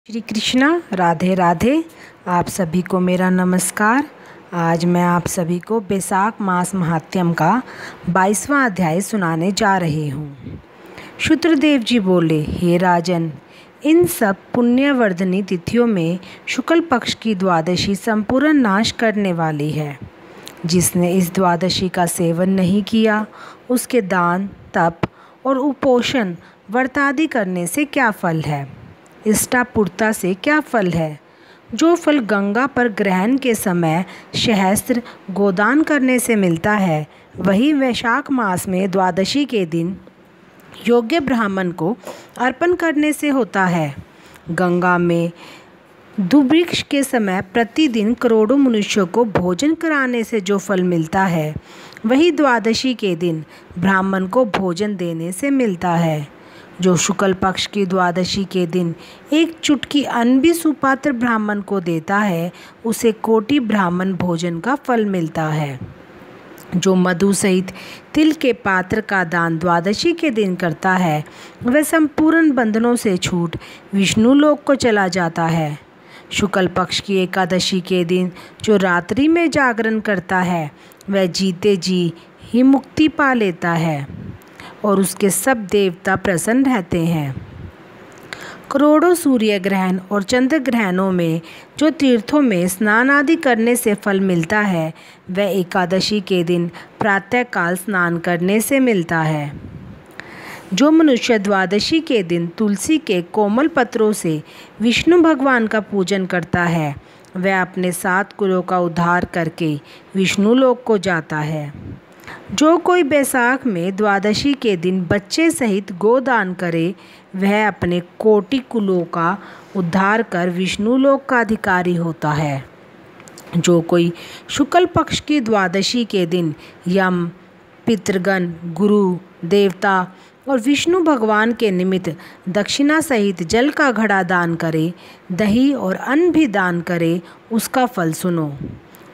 श्री कृष्णा, राधे राधे। आप सभी को मेरा नमस्कार। आज मैं आप सभी को बैसाख मास महात्म्यम का 22वां अध्याय सुनाने जा रही हूँ। शुक्रदेव जी बोले, हे राजन, इन सब पुण्यवर्धनी तिथियों में शुक्ल पक्ष की द्वादशी संपूर्ण नाश करने वाली है। जिसने इस द्वादशी का सेवन नहीं किया, उसके दान, तप और उपोषण, व्रतादि करने से क्या फल है? इष्टापूर्ता से क्या फल है? जो फल गंगा पर ग्रहण के समय सहस्त्र गोदान करने से मिलता है, वही वैशाख मास में द्वादशी के दिन योग्य ब्राह्मण को अर्पण करने से होता है। गंगा में दुर्भिक्ष के समय प्रतिदिन करोड़ों मनुष्यों को भोजन कराने से जो फल मिलता है, वही द्वादशी के दिन ब्राह्मण को भोजन देने से मिलता है। जो शुक्ल पक्ष की द्वादशी के दिन एक चुटकी अन्न भी सुपात्र ब्राह्मण को देता है, उसे कोटि ब्राह्मण भोजन का फल मिलता है। जो मधु सहित तिल के पात्र का दान द्वादशी के दिन करता है, वह संपूर्ण बंधनों से छूट विष्णु लोक को चला जाता है। शुक्ल पक्ष की एकादशी के दिन जो रात्रि में जागरण करता है, वह जीते जी ही मुक्ति पा लेता है और उसके सब देवता प्रसन्न रहते हैं। करोड़ों सूर्य ग्रहण और चंद्र ग्रहणों में जो तीर्थों में स्नान आदि करने से फल मिलता है, वह एकादशी के दिन प्रातःकाल स्नान करने से मिलता है। जो मनुष्य द्वादशी के दिन तुलसी के कोमल पत्रों से विष्णु भगवान का पूजन करता है, वह अपने 7 कुलों का उद्धार करके विष्णु लोक को जाता है। जो कोई बैसाख में द्वादशी के दिन बच्चे सहित गोदान करे, वह अपने कोटि कुलों का उद्धार कर विष्णु लोक का अधिकारी होता है। जो कोई शुक्ल पक्ष की द्वादशी के दिन यम, पितृगण, गुरु, देवता और विष्णु भगवान के निमित्त दक्षिणा सहित जल का घड़ा दान करे, दही और अन्न भी दान करे, उसका फल सुनो।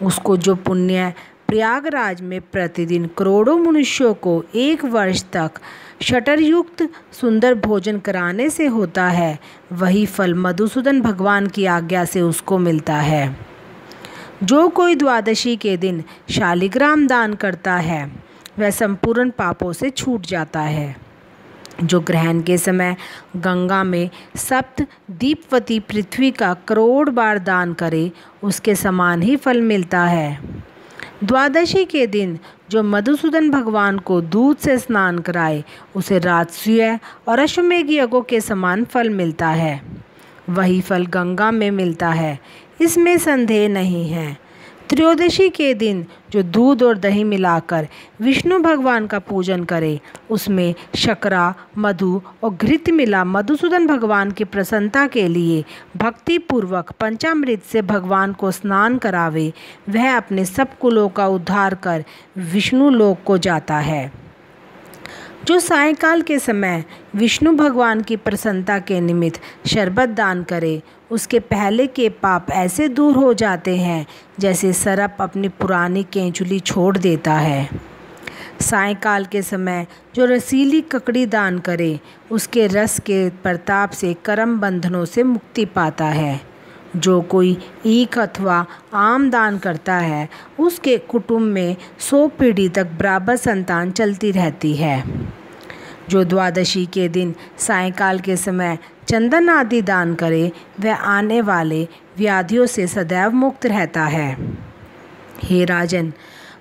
उसको जो पुण्य प्रयागराज में प्रतिदिन करोड़ों मनुष्यों को 1 वर्ष तक शटरयुक्त सुंदर भोजन कराने से होता है, वही फल मधुसूदन भगवान की आज्ञा से उसको मिलता है। जो कोई द्वादशी के दिन शालिग्राम दान करता है, वह संपूर्ण पापों से छूट जाता है। जो ग्रहण के समय गंगा में सप्त दीपवती पृथ्वी का करोड़ बार दान करे, उसके समान ही फल मिलता है। द्वादशी के दिन जो मधुसूदन भगवान को दूध से स्नान कराए, उसे राजसूय और अश्वमेघ यज्ञों के समान फल मिलता है। वही फल गंगा में मिलता है, इसमें संदेह नहीं है। त्रयोदशी के दिन जो दूध और दही मिलाकर विष्णु भगवान का पूजन करे, उसमें शकरा, मधु और घृत मिला मधुसूदन भगवान की प्रसन्नता के लिए भक्ति पूर्वक पंचामृत से भगवान को स्नान करावे, वह अपने सब कुलों का उद्धार कर विष्णु लोक को जाता है। जो सायंकाल के समय विष्णु भगवान की प्रसन्नता के निमित्त शरबत दान करे, उसके पहले के पाप ऐसे दूर हो जाते हैं जैसे सर्प अपनी पुरानी केंचुली छोड़ देता है। सायंकाल के समय जो रसीली ककड़ी दान करे, उसके रस के प्रताप से कर्म बंधनों से मुक्ति पाता है। जो कोई ईख अथवा आम दान करता है, उसके कुटुंब में 100 पीढ़ी तक बराबर संतान चलती रहती है। जो द्वादशी के दिन सायंकाल के समय चंदन आदि दान करे, वह आने वाले व्याधियों से सदैव मुक्त रहता है। हे राजन,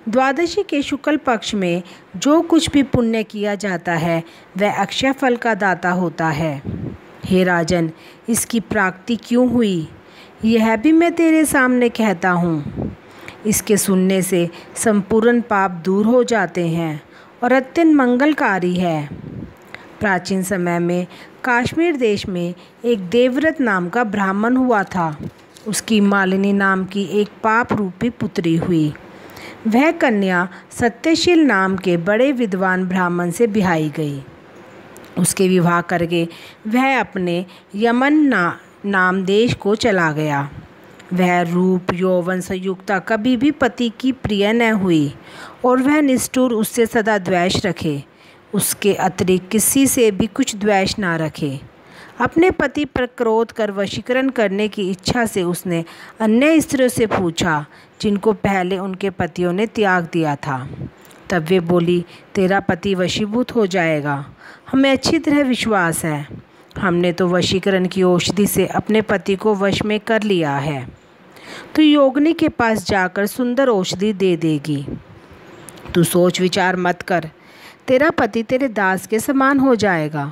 द्वादशी के शुक्ल पक्ष में जो कुछ भी पुण्य किया जाता है, वह अक्षय फल का दाता होता है। हे राजन, इसकी प्राप्ति क्यों हुई, यह भी मैं तेरे सामने कहता हूँ। इसके सुनने से संपूर्ण पाप दूर हो जाते हैं और अत्यंत मंगलकारी है। प्राचीन समय में कश्मीर देश में एक देवव्रत नाम का ब्राह्मण हुआ था। उसकी मालिनी नाम की एक पाप रूपी पुत्री हुई। वह कन्या सत्यशील नाम के बड़े विद्वान ब्राह्मण से ब्याही गई। उसके विवाह करके वह अपने यमन नाम देश को चला गया। वह रूप यौवन संयुक्ता कभी भी पति की प्रिय न हुई और वह निष्ठुर उससे सदा द्वेष रखे, उसके अतिरिक्त किसी से भी कुछ द्वेष ना रखे। अपने पति पर क्रोध कर वशीकरण करने की इच्छा से उसने अन्य स्त्रियों से पूछा जिनको पहले उनके पतियों ने त्याग दिया था। तब वे बोली, तेरा पति वशीभूत हो जाएगा, हमें अच्छी तरह विश्वास है। हमने तो वशीकरण की औषधि से अपने पति को वश में कर लिया है। तू योगिनी के पास जाकर सुंदर औषधि दे देगी। तू सोच विचार मत कर, तेरा पति तेरे दास के समान हो जाएगा।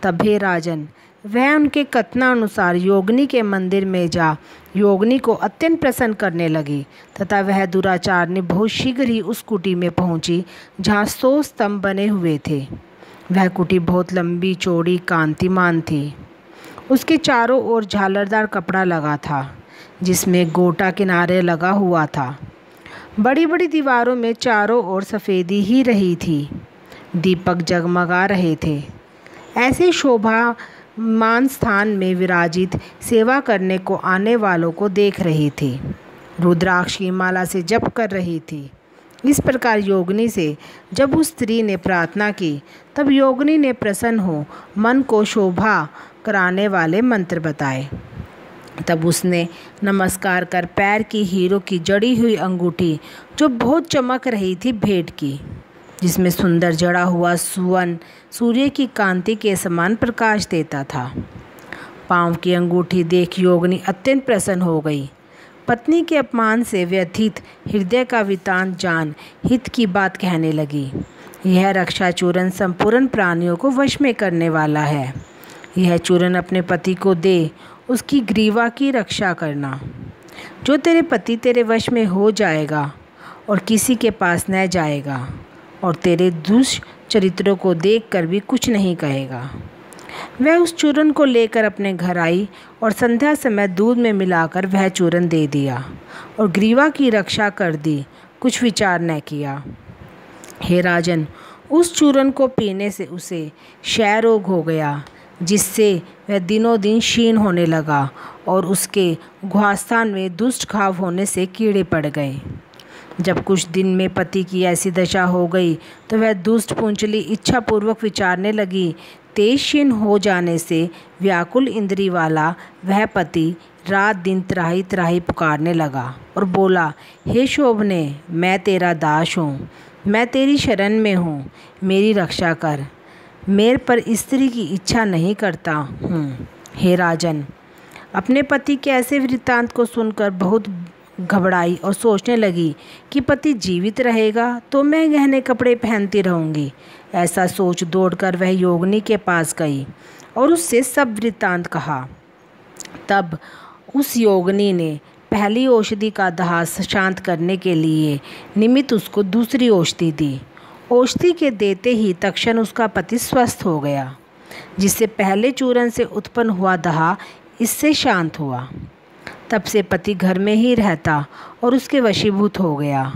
तब हे राजन, वह उनके कथनानुसार योगिनी के मंदिर में जा योगिनी को अत्यंत प्रसन्न करने लगी तथा वह दुराचारनी बहुत शीघ्र ही उस कुटी में पहुंची जहाँ 100 स्तंभ बने हुए थे। वह कुटी बहुत लंबी चौड़ी कांतिमान थी। उसके चारों ओर झालरदार कपड़ा लगा था जिसमें गोटा किनारे लगा हुआ था। बड़ी बड़ी दीवारों में चारों ओर सफ़ेदी ही रही थी। दीपक जगमगा रहे थे। ऐसे शोभामान स्थान में विराजित सेवा करने को आने वालों को देख रही थी। रुद्राक्ष की माला से जप कर रही थी। इस प्रकार योगिनी से जब उस स्त्री ने प्रार्थना की तब योगिनी ने प्रसन्न हो मन को शोभा कराने वाले मंत्र बताए। तब उसने नमस्कार कर पैर की हीरों की जड़ी हुई अंगूठी जो बहुत चमक रही थी भेंट की, जिसमें सुंदर जड़ा हुआ सुवर्ण सूर्य की कांति के समान प्रकाश देता था। पाँव की अंगूठी देख योगिनी अत्यंत प्रसन्न हो गई। पत्नी के अपमान से व्यथित हृदय का वृतांत जान हित की बात कहने लगी। यह रक्षा चूर्ण संपूर्ण प्राणियों को वश में करने वाला है। यह चूर्ण अपने पति को दे, उसकी ग्रीवा की रक्षा करना। जो तेरे पति तेरे वश में हो जाएगा और किसी के पास न जाएगा और तेरे दुष्चरित्रों को देखकर भी कुछ नहीं कहेगा। वह उस चूर्ण को लेकर अपने घर आई और संध्या समय दूध में मिलाकर वह चूर्ण दे दिया और ग्रीवा की रक्षा कर दी, कुछ विचार न किया। हे राजन, उस चूर्ण को पीने से उसे क्षय रोग हो गया, जिससे वह दिनों दिन क्षीण होने लगा और उसके गुहास्थान में दुष्ट घाव होने से कीड़े पड़ गए। जब कुछ दिन में पति की ऐसी दशा हो गई तो वह दुष्ट पुंचली इच्छापूर्वक विचारने लगी। तेज क्षीण हो जाने से व्याकुल इंद्री वाला वह पति रात दिन त्राही त्राही पुकारने लगा और बोला, हे शोभने, मैं तेरा दास हूँ, मैं तेरी शरण में हूँ, मेरी रक्षा कर। मेरे पर स्त्री की इच्छा नहीं करता हूँ। हे राजन, अपने पति के ऐसे वृत्तांत को सुनकर बहुत घबराई और सोचने लगी कि पति जीवित रहेगा तो मैं गहने कपड़े पहनती रहूँगी। ऐसा सोच दौड़कर वह योगिनी के पास गई और उससे सब वृत्तांत कहा। तब उस योगिनी ने पहली औषधि का दाह शांत करने के लिए निमित्त उसको दूसरी औषधि दी। औषधि के देते ही तत्क्षण उसका पति स्वस्थ हो गया, जिससे पहले चूर्ण से उत्पन्न हुआ दाह इससे शांत हुआ। तब से पति घर में ही रहता और उसके वशीभूत हो गया।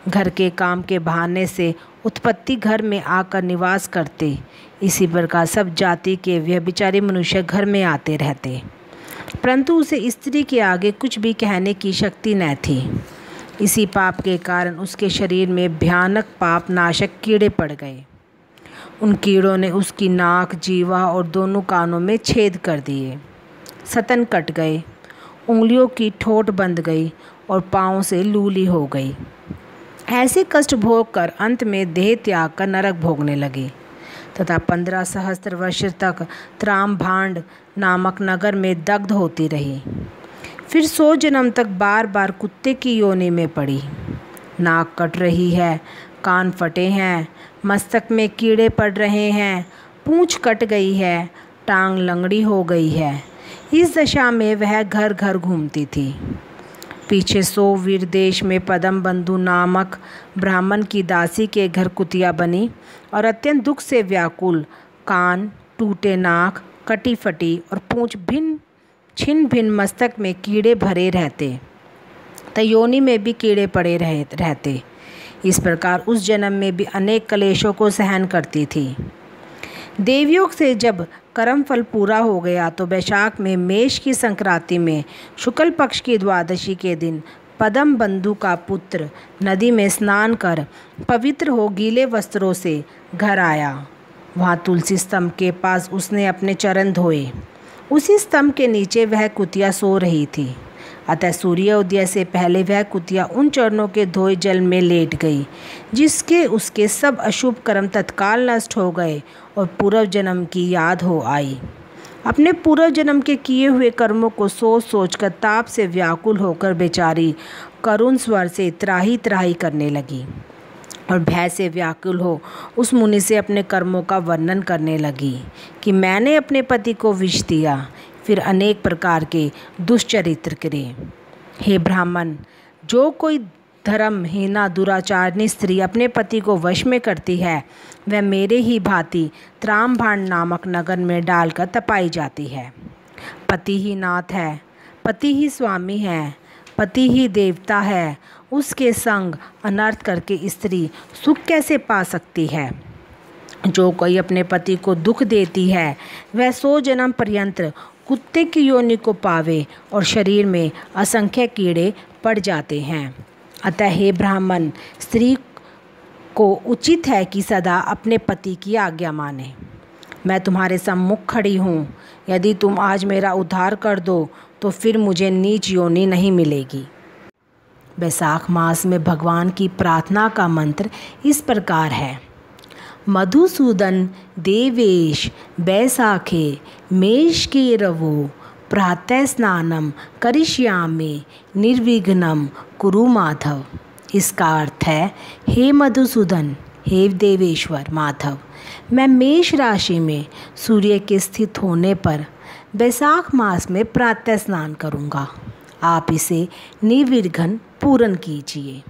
घर के काम के बहाने से उत्पत्ति घर में आकर निवास करते। इसी प्रकार सब जाति के व्यभिचारी मनुष्य घर में आते रहते, परंतु उसे स्त्री के आगे कुछ भी कहने की शक्ति न थी। इसी पाप के कारण उसके शरीर में भयानक पाप नाशक कीड़े पड़ गए। उन कीड़ों ने उसकी नाक, जीवा और दोनों कानों में छेद कर दिए। स्तन कट गए, उंगलियों की ठोंठ बंध गई और पाँव से लूली हो गई। ऐसे कष्ट भोग कर अंत में देह त्याग कर नरक भोगने लगी तथा 15 सहस्त्र वर्ष तक त्रामभांड नामक नगर में दग्ध होती रही। फिर 100 जन्म तक बार बार कुत्ते की योनि में पड़ी। नाक कट रही है, कान फटे हैं, मस्तक में कीड़े पड़ रहे हैं, पूँछ कट गई है, टांग लंगड़ी हो गई है। इस दशा में वह घर घर घूमती थी। पीछे 100 वीर देश में पदम बंधु नामक ब्राह्मण की दासी के घर कुतिया बनी और अत्यंत दुख से व्याकुल, कान, टूटे नाक, कटी फटी और पूँछ छिन्न भिन्न, मस्तक में कीड़े भरे रहते, तयोनी में भी कीड़े पड़े रहते। इस प्रकार उस जन्म में भी अनेक क्लेशों को सहन करती थी। देवयोग से जब कर्म फल पूरा हो गया तो वैशाख में मेष की संक्रांति में शुक्ल पक्ष की द्वादशी के दिन पदम बंधु का पुत्र नदी में स्नान कर पवित्र हो गीले वस्त्रों से घर आया। वहाँ तुलसी स्तंभ के पास उसने अपने चरण धोए। उसी स्तंभ के नीचे वह कुतिया सो रही थी। अतः सूर्योदय से पहले वह कुतिया उन चरणों के धोए जल में लेट गई, जिसके उसके सब अशुभ कर्म तत्काल नष्ट हो गए और पूर्व जन्म की याद हो आई। अपने पूर्व जन्म के किए हुए कर्मों को सोच सोचकर ताप से व्याकुल होकर बेचारी करुण स्वर से त्राही त्राही करने लगी और भय से व्याकुल हो उस मुनि से अपने कर्मों का वर्णन करने लगी कि मैंने अपने पति को विष दिया, फिर अनेक प्रकार के दुष्चरित्र करे। हे ब्राह्मण, जो कोई धर्महीना दुराचारणी स्त्री अपने पति को वश में करती है, वह मेरे ही भांति त्रामभाण नामक नगर में डालकर तपाई जाती है। पति ही नाथ है, पति ही स्वामी है, पति ही देवता है, उसके संग अनर्थ करके स्त्री सुख कैसे पा सकती है। जो कोई अपने पति को दुख देती है, वह 100 जन्म पर्यंत कुत्ते की योनि को पावे और शरीर में असंख्य कीड़े पड़ जाते हैं। अतः हे ब्राह्मण, स्त्री को उचित है कि सदा अपने पति की आज्ञा माने। मैं तुम्हारे सम्मुख खड़ी हूँ। यदि तुम आज मेरा उद्धार कर दो तो फिर मुझे नीच योनि नहीं मिलेगी। बैसाख मास में भगवान की प्रार्थना का मंत्र इस प्रकार है। मधुसूदन देवेश बैसाखे मेष के रवो प्रातः स्नानम करिष्यामि निर्विघ्नं कुरु माधव। इसका अर्थ है, हे मधुसूदन, हे देवेश्वर माधव, मैं मेष राशि में सूर्य के स्थित होने पर बैसाख मास में प्रातः स्नान करूँगा। आप इसे निर्विघ्न पूर्ण कीजिए।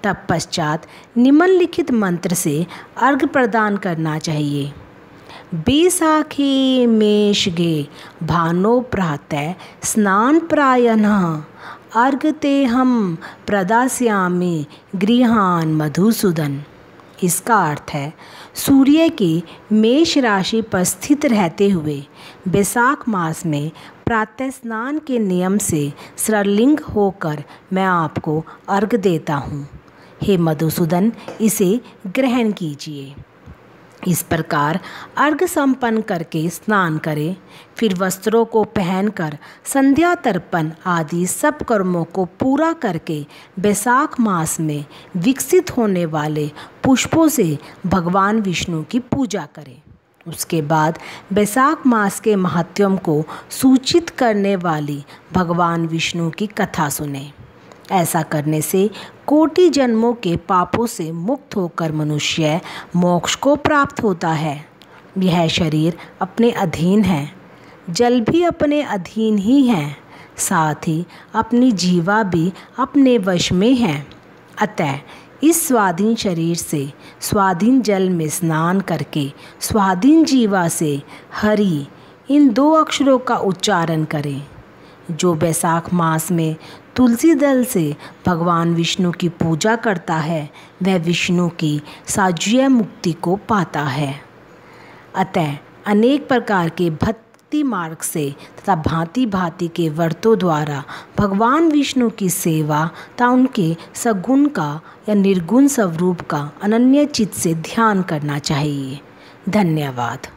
तत्पश्चात निम्नलिखित मंत्र से अर्घ्य प्रदान करना चाहिए। बैसाखे मेषगे भानो प्रातः स्नान प्रायणः अर्घते हम प्रदास्यामि गृहान मधुसूदन। इसका अर्थ है, सूर्य के मेष राशि पर स्थित रहते हुए बैसाख मास में प्रातः स्नान के नियम से श्रलिंग होकर मैं आपको अर्घ्य देता हूँ। हे मधुसूदन, इसे ग्रहण कीजिए। इस प्रकार अर्घ्य संपन्न करके स्नान करें। फिर वस्त्रों को पहनकर संध्या तर्पण आदि सब कर्मों को पूरा करके बैसाख मास में विकसित होने वाले पुष्पों से भगवान विष्णु की पूजा करें। उसके बाद बैसाख मास के महात्म्य को सूचित करने वाली भगवान विष्णु की कथा सुनें। ऐसा करने से कोटि जन्मों के पापों से मुक्त होकर मनुष्य मोक्ष को प्राप्त होता है। यह शरीर अपने अधीन है, जल भी अपने अधीन ही है, साथ ही अपनी जीवा भी अपने वश में है। अतः इस स्वाधीन शरीर से स्वाधीन जल में स्नान करके स्वाधीन जीवा से हरि इन 2 अक्षरों का उच्चारण करें। जो बैसाख मास में तुलसी दल से भगवान विष्णु की पूजा करता है, वह विष्णु की साज्य मुक्ति को पाता है। अतः अनेक प्रकार के भक्ति मार्ग से तथा भांति भांति के व्रतों द्वारा भगवान विष्णु की सेवा तथा उनके सगुण का या निर्गुण स्वरूप का अनन्य चित्त से ध्यान करना चाहिए। धन्यवाद।